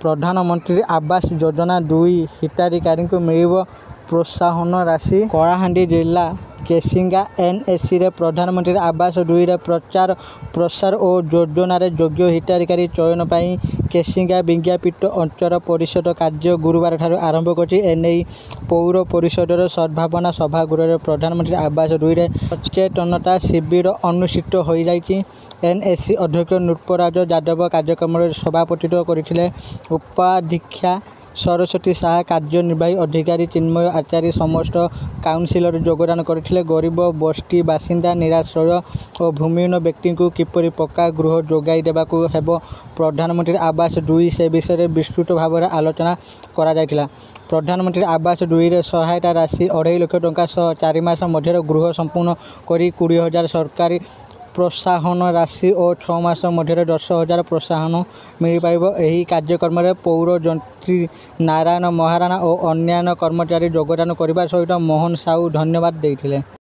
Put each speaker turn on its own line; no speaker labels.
ପ୍ରଧାନମନ୍ତ୍ରୀ ଆବାସ ଯୋଜନା 2 ହିତାଧିକାରୀଙ୍କୁ ମିଳିବ ପ୍ରୋତ୍ସାହନ ରାଶି। କଳାହାଣ୍ଡି ଜିଲ୍ଲା କେସିଙ୍ଗା ଏନ୍ଏସିରେ ପ୍ରଧାନମନ୍ତ୍ରୀ ଆବାସ 2ର ପ୍ରଚାର ପ୍ରସାର ଓ ଯୋଜନାରେ ଯୋଗ୍ୟ ହିତାଧିକାରୀ ଚୟନ ପାଇଁ କେସିଙ୍ଗା ବିଜ୍ଞାପିତ ଅଞ୍ଚଳ ପରିଷଦ କାର୍ଯ୍ୟ ଗୁରୁବାରଠାରୁ ଆରମ୍ଭ କରିଛି। ଏନେଇ ପୌର ପରିଷଦର ସଦ୍ଭାବନା ସଭାଗୃହରେ ପ୍ରଧାନମନ୍ତ୍ରୀ ଆବାସ 2ରେ ସଚେତନତା ଶିବିର ଅନୁଷ୍ଠିତ ହୋଇଯାଇଛି। ଏନ୍ଏସି ଅଧ୍ୟକ୍ଷ ନୃପରାଜ ଯାଦବ କାର୍ଯ୍ୟକ୍ରମରେ ସଭାପତିତ୍ୱ କରିଥିଲେ। ଉପାଧ୍ୟକ୍ଷା ସରସ୍ୱତୀ ଶାହା, କାର୍ଯ୍ୟନିର୍ବାହୀ ଅଧିକାରୀ ଚିନ୍ମୟ ଆଚାରୀ, ସମସ୍ତ କାଉନସିଲର ଯୋଗଦାନ କରିଥିଲେ। ଗରିବ ବସ୍ତି ବାସିନ୍ଦା, ନିରାଶ୍ରୟ ଓ ଭୂମିହୀନ ବ୍ୟକ୍ତିଙ୍କୁ କିପରି ପକ୍କା ଗୃହ ଯୋଗାଇ ଦେବାକୁ ହେବ ପ୍ରଧାନମନ୍ତ୍ରୀ ଆବାସ 2 ସେ ବିଷୟରେ ବିସ୍ତୃତ ଭାବରେ ଆଲୋଚନା କରାଯାଇଥିଲା। ପ୍ରଧାନମନ୍ତ୍ରୀ ଆବାସ 2ରେ ସହାୟତା ରାଶି 2.5 ଲକ୍ଷ ଟଙ୍କା ସହ 4 ମାସ ମଧ୍ୟରେ ଗୃହ ସମ୍ପୂର୍ଣ୍ଣ କରି 20,000 ସରକାରୀ ପ୍ରୋତ୍ସାହନ ରାଶି ଓ 6 ମାସ ମଧ୍ୟରେ 10,000 ପ୍ରୋତ୍ସାହନ ମିଳିପାରିବ। ଏହି କାର୍ଯ୍ୟକ୍ରମରେ ପୌର ଯନ୍ତ୍ରୀ ନାରାୟଣ ମହାରାଣା ଓ ଅନ୍ୟାନ୍ୟ କର୍ମଚାରୀ ଯୋଗଦାନ କରିବା ସହିତ ମୋହନ ସାହୁ ଧନ୍ୟବାଦ ଦେଇଥିଲେ।